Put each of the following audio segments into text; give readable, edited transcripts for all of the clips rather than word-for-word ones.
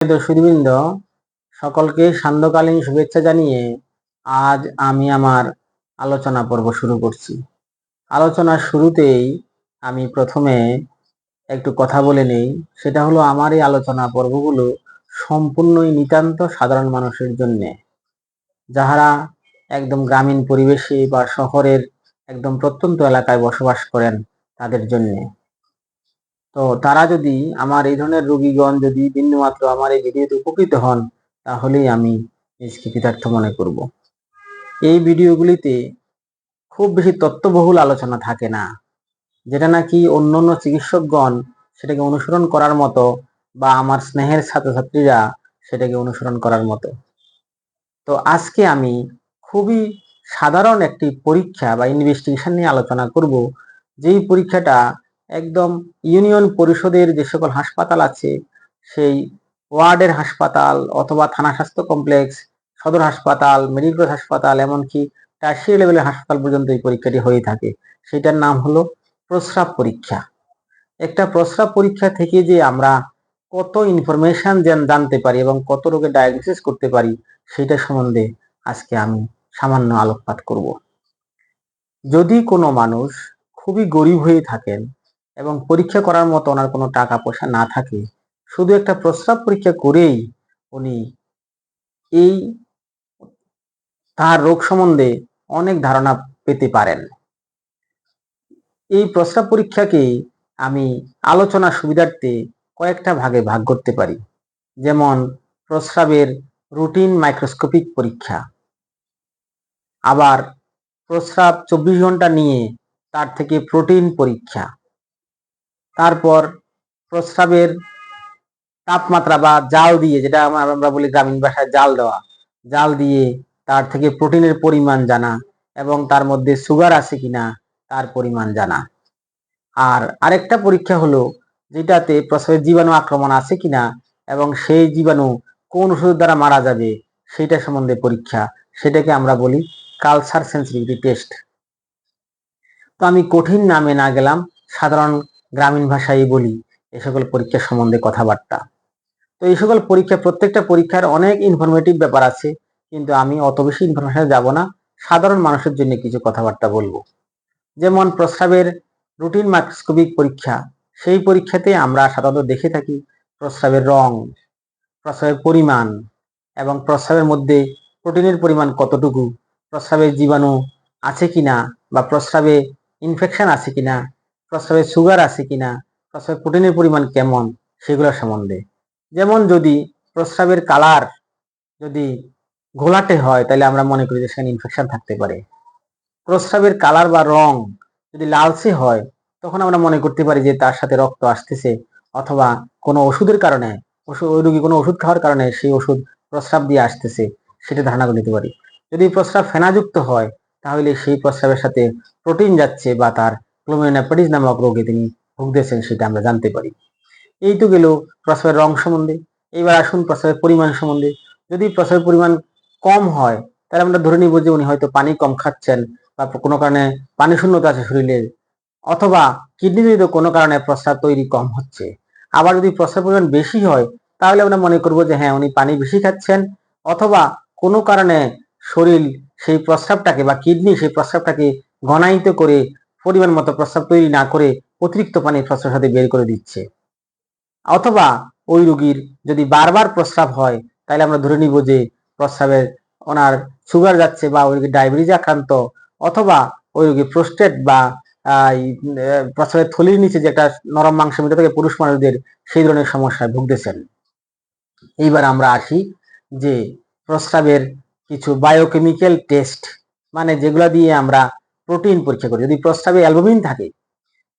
দর্শকবৃন্দ, সকলকে সান্ধ্যকালীন শুভেচ্ছা জানিয়ে আজ আমি আমার আলোচনা পর্ব শুরু করছি। আলোচনার শুরুতেই আমি প্রথমে একটু কথা বলে নেই। সেটা হলো, আমার এই আলোচনা পর্বগুলো সম্পূর্ণই নিতান্ত সাধারণ মানুষের জন্যে, যাহারা একদম গ্রামীণ পরিবেশে বা শহরের একদম প্রত্যন্ত এলাকায় বসবাস করেন তাদের জন্যে। তো তারা যদি, আমার এই ধরনের রোগীগণ যদি বিন্দুমাত্র আমার এই ভিডিওতে উপকৃত হন, তাহলেই আমি নিজকে কৃতার্থ মনে করব। এই ভিডিওগুলিতে খুব বেশি তথ্যবহুল আলোচনা থাকে না, যেটা নাকি অন্যান্য চিকিৎসকগণ সেটাকে অনুসরণ করার মতো, বা আমার স্নেহের ছাত্রছাত্রীরা সেটাকে অনুসরণ করার মতো। তো আজকে আমি খুবই সাধারণ একটি পরীক্ষা বা ইনভেস্টিগেশন নিয়ে আলোচনা করব, যেই পরীক্ষাটা একদম ইউনিয়ন পরিষদের যে সকল হাসপাতাল আছে, সেই ওয়ার্ডের হাসপাতাল অথবা থানা স্বাস্থ্য কমপ্লেক্স, সদর হাসপাতাল, মেডিকেল হাসপাতাল, এমনকি টার্সিয়ারি লেভেলের হাসপাতাল পর্যন্ত এই পরীক্ষাটি হয়ে থাকে। সেটার নাম হলো প্রস্রাব পরীক্ষা। একটা প্রস্রাব পরীক্ষা থেকে যে আমরা কত ইনফরমেশন জানতে পারি এবং কত রোগের ডায়াগনোসিস করতে পারি, সেটা সম্বন্ধে আজকে আমি সামান্য আলোকপাত করব। যদি কোনো মানুষ খুবই গরিব হয়ে থাকেন এবং পরীক্ষা করার মতো ওনার কোনো টাকা পয়সা না থাকে, শুধু একটা প্রস্রাব পরীক্ষা করেই উনি এই তার রোগ সম্বন্ধে অনেক ধারণা পেতে পারেন। এই প্রস্রাব পরীক্ষাকে আমি আলোচনার সুবিধার্থে কয়েকটা ভাগে ভাগ করতে পারি। যেমন প্রস্রাবের রুটিন মাইক্রোস্কোপিক পরীক্ষা, আবার প্রস্রাব 24 ঘন্টা নিয়ে তার থেকে প্রোটিন পরীক্ষা, তারপর প্রস্রাবের তাপমাত্রা বা জাল দিয়ে, যেটা আমরা বলি গ্রামীণ ভাষায় জাল দেওয়া, জাল দিয়ে তার থেকে প্রোটিনের পরিমাণ জানা এবং তার মধ্যে সুগার আছে কিনা তার পরিমাণ জানা। আর আরেকটা পরীক্ষা হলো, যেটাতে প্রস্রাবের জীবাণু আক্রমণ আছে কিনা এবং সেই জীবাণু কোন ওষুধ দ্বারা মারা যাবে সেটা সম্বন্ধে পরীক্ষা, সেটাকে আমরা বলি কালচার সেন্সিটিভিটি টেস্ট। তো আমি কঠিন নামে না গেলাম, সাধারণ গ্রামীণ ভাষায় বলি এই সকল পরীক্ষা সম্বন্ধে কথাবার্তা। তো এই সকল পরীক্ষা, প্রত্যেকটা পরীক্ষার অনেক ইনফরমেটিভ ব্যাপার আছে, কিন্তু আমি অত বেশি ইনফরমেশনে যাব না, সাধারণ মানুষের জন্য কিছু কথাবার্তা বলবো। যেমন প্রস্রাবের রুটিন মাইক্রোস্কোপিক পরীক্ষা, সেই পরীক্ষাতে আমরা সাধারণত দেখে থাকি প্রস্রাবের রং, প্রস্রাবের পরিমাণ এবং প্রস্রাবের মধ্যে প্রোটিনের পরিমাণ কতটুকু, প্রস্রাবের জীবাণু আছে কিনা বা প্রস্রাবে ইনফেকশন আছে কিনা, প্রস্রাবে সুগার আছে কিনা, প্রস্রাবের প্রোটিনের পরিমাণ কেমন, সেগুলো সম্বন্ধে। যেমন যদি প্রস্রাবের কালার যদি ঘোলাটে হয়, তাহলে আমরা মনে করি যে সেখানে ইনফেকশন থাকতে পারে। প্রস্রাবের কালার বা রং যদি লালচে হয়, তখন আমরা মনে করতে পারি যে তার সাথে রক্ত আসতেছে, অথবা কোনো ওষুধের কারণে, ওই রোগী কোনো ওষুধ খাওয়ার কারণে সেই ওষুধ প্রস্রাব দিয়ে আসতেছে, সেটা ধারণা করে নিতে পারি। যদি প্রস্রাব ফেনাযুক্ত হয়, তাহলে সেই প্রস্রাবের সাথে প্রোটিন যাচ্ছে বা তার গ্লোমেরুলোনেফ্রাইটিস নামক রোগে তিনি ভুগতেছেন, সেটা আমরা জানতে পারি। এই তো গেল প্রস্রাবের রং সম্বন্ধে। এইবার আসুন প্রস্রাবের পরিমাণ সম্বন্ধে। যদি প্রস্রাবের পরিমাণ কম হয়, তাহলে আমরা ধরে নিব যে উনি হয়তো পানি কম খাচ্ছেন, বা কোনো কারণে পানি শূন্যতা আছে শরীরে, অথবা কিডনিজনিত কোনো কারণে প্রস্রাব তৈরি কম হচ্ছে। আবার যদি প্রস্রাবের পরিমাণ বেশি হয়, তাহলে আমরা মনে করব যে হ্যাঁ, উনি পানি বেশি খাচ্ছেন, অথবা কোনো কারণে শরীর সেই প্রস্রাবটাকে বা কিডনি সেই প্রস্রাবটাকে ঘনায়িত করে পরিমাণ মতো প্রস্রাব তৈরি না করে অতিরিক্ত পানি প্রস্রাবের সাথে বের করে দিচ্ছে। অথবা ওই রোগীর যদি বারবার প্রস্রাব হয়, তাহলে আমরা ধরে নিব যে প্রস্রাবের ওনার সুগার যাচ্ছে, বা ওই রোগী ডায়াবেটিস আক্রান্ত, অথবা ওই রোগী প্রোস্টেট বা প্রস্রাবের থলির নিচে যে একটা নরম মাংস মিটা থাকে পুরুষ মানুষদের, সেই ধরনের সমস্যায় ভুগতেছেন। এইবার আমরা আসি যে প্রস্রাবের কিছু বায়োকেমিক্যাল টেস্ট, মানে যেগুলা দিয়ে আমরা প্রোটিন পরীক্ষা করি। যদি প্রস্রাবে অ্যালবুমিন থাকে,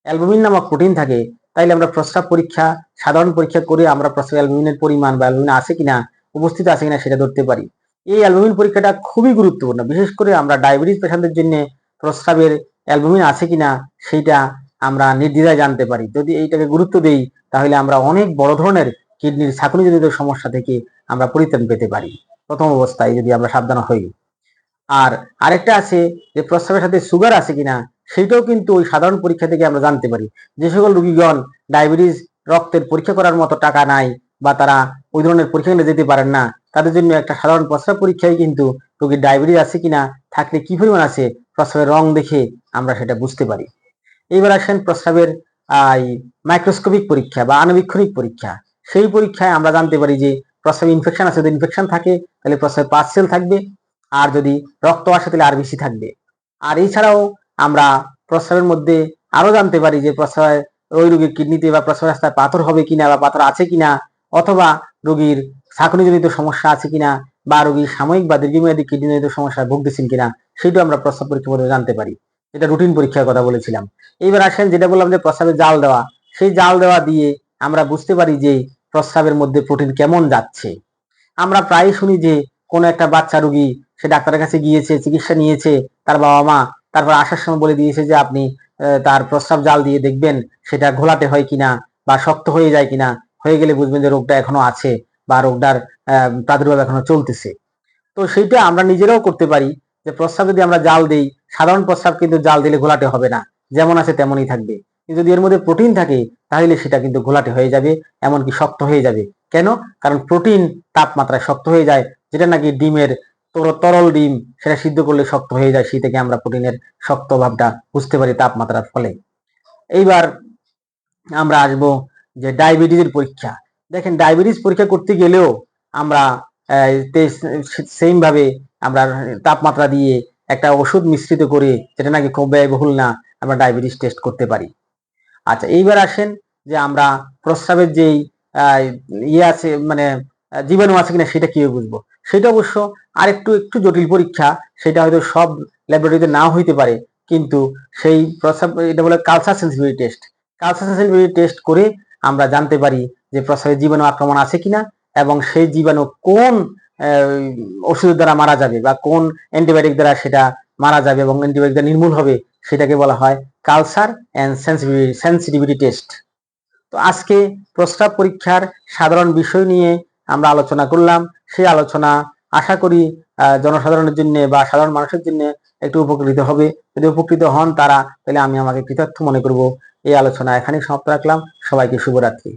অ্যালবুমিন নামক প্রোটিন থাকে, তাইলে আমরা প্রস্রাব পরীক্ষা, সাধারণ পরীক্ষা করে আমরা প্রস্রাবে অ্যালবুমিনের পরিমাণ বা অ্যালবুমিন আছে কিনা, উপস্থিত আছে কিনা সেটা ধরতে পারি। এই অ্যালবুমিন পরীক্ষাটা খুবই গুরুত্বপূর্ণ, বিশেষ করে আমরা ডায়াবেটিস পেশেন্টদের জন্য প্রস্রাবের অ্যালবুমিন আছে কিনা সেইটা আমরা নির্দ্বিধায় জানতে পারি। যদি এইটাকে গুরুত্ব দেই, তাহলে আমরা অনেক বড় ধরনের কিডনির ছাঁকুনিজনিত সমস্যা থেকে আমরা পরিত্রাণ পেতে পারি, প্রথম অবস্থায় যদি আমরা সাবধান হই। আর আরেকটা আছে যে প্রস্রাবের সাথে সুগার আছে কিনা, সেটাও কিন্তু ওই সাধারণ পরীক্ষা থেকে আমরা জানতে পারি। যে সকল রোগীগণ ডায়াবেটিস রক্তের পরীক্ষা করার মতো টাকা নাই, বা তারা ওই ধরনের পরীক্ষা যেতে পারেন না, তাদের জন্য একটা সাধারণ প্রস্রাব পরীক্ষায় কিন্তু রোগীর ডায়াবেটিস আছে কিনা, থাকলে কি পরিমাণ আছে, প্রস্রাবের রং দেখে আমরা সেটা বুঝতে পারি। এইবার আসেন প্রস্রাবের মাইক্রোস্কোপিক পরীক্ষা বা আণুবীক্ষণিক পরীক্ষা। সেই পরীক্ষায় আমরা জানতে পারি যে প্রস্রাবে ইনফেকশন আছে, যদি ইনফেকশন থাকে তাহলে প্রস্রাবে পাস সেল থাকবে, আর যদি রক্ত আসে তাহলে আরবিসি থাকবে। আর এছাড়াও আমরা প্রস্রাবের মধ্যে আরো জানতে পারি যে প্রস্রাবে ওই রোগীর কিডনিতে বা প্রস্রাব রাস্তায় পাথর হবে কিনা বা পাথর আছে কিনা, অথবা রোগীর ছাঁকনিজনিত সমস্যা আছে কিনা, বা রোগীর সাময়িক বা দীর্ঘমেয়াদী কিডনিজনিত সমস্যায় ভুগতেছেন কিনা, সেটাও আমরা প্রস্রাব পরীক্ষার মধ্যে জানতে পারি। এটা রুটিন পরীক্ষার কথা বলেছিলাম। এইবার আসেন যেটা বললাম যে প্রস্রাবে জাল দেওয়া, সেই জাল দেওয়া দিয়ে আমরা বুঝতে পারি যে প্রস্রাবের মধ্যে প্রোটিন কেমন যাচ্ছে। আমরা প্রায় শুনি যে কোনো একটা বাচ্চা রোগী সে ডাক্তারের কাছে গিয়েছে, চিকিৎসা নিয়েছে, তার বাবা মা তারপর আসার সময় বলে দিয়েছে যে আপনি তার প্রস্রাব জাল দিয়ে দেখবেন সেটা ঘোলাটে হয় কিনা বা শক্ত হয়ে যায় কিনা, হয়ে গেলে বুঝবেন যে রোগটা এখনো আছে বা রোগটার প্রাদুর্ভাব এখনো চলতেছে। তো সেইটা আমরা নিজেরাও করতে পারি যে প্রস্রাব যদি আমরা জাল দেই, সাধারণ প্রস্রাব কিন্তু জাল দিলে ঘোলাটে হবে না, যেমন আছে তেমনই থাকবে। কিন্তু যদি এর মধ্যে প্রোটিন থাকে তাহলে সেটা কিন্তু ঘোলাটে হয়ে যাবে, এমনকি শক্ত হয়ে যাবে। কেন? কারণ প্রোটিন তাপমাত্রায় শক্ত হয়ে যায়, যেটা নাকি ডিমের তরল ডিম সেটা সিদ্ধ করলে শক্ত হয়ে যায়, সেই থেকে আমরা প্রোটিনের শক্ত ভাবটা বুঝতে পারি তাপমাত্রার ফলে। এইবার আমরা আসবো যে ডায়াবেটিসের পরীক্ষা। দেখেন ডায়াবেটিস পরীক্ষা করতে গেলেও আমরা সেম ভাবে আমরা তাপমাত্রা দিয়ে একটা ওষুধ মিশ্রিত করে, যেটা নাকি খুব ব্যয়বহুল না, আমরা ডায়াবেটিস টেস্ট করতে পারি। আচ্ছা, এইবার আসেন যে আমরা প্রস্রাবের যেই ইয়ে আছে মানে জীবাণু আছে কিনা সেটা কিভাবে বুঝবো। সেটা অবশ্য একটু জটিল পরীক্ষা, সেটা হয়তো সব ল্যাবরেটরিতে নাও হইতে পারে, কিন্তু সেই প্রস্রাব, এটা বলে culture sensitivity test. Culture sensitivity test করে আমরা জানতে পারি যে প্রস্রাবে জীবাণু আক্রমণ আছে কিনা, এবং সেই জীবাণু কোন ওষুধের দ্বারা মারা যাবে বা কোন অ্যান্টিবায়োটিক দ্বারা সেটা মারা যাবে এবং অ্যান্টিবায়োটিক দ্বারা নির্মূল হবে, সেটাকে বলা হয় কালচার এন্ড সেন্সিটিভিটি টেস্ট। তো আজকে প্রস্রাব পরীক্ষার সাধারণ বিষয় নিয়ে আমরা আলোচনা করলাম। সেই আলোচনা আশা করি জনসাধারণের জন্য বা সাধারণ মানুষের জন্য একটু উপকৃত হবে। যদি উপকৃত হন তারা, তাহলে আমি আমাকে কৃতার্থ মনে করব। এই আলোচনা এখানেই সমাপ্ত রাখলাম। সবাইকে শুভরাত্রি।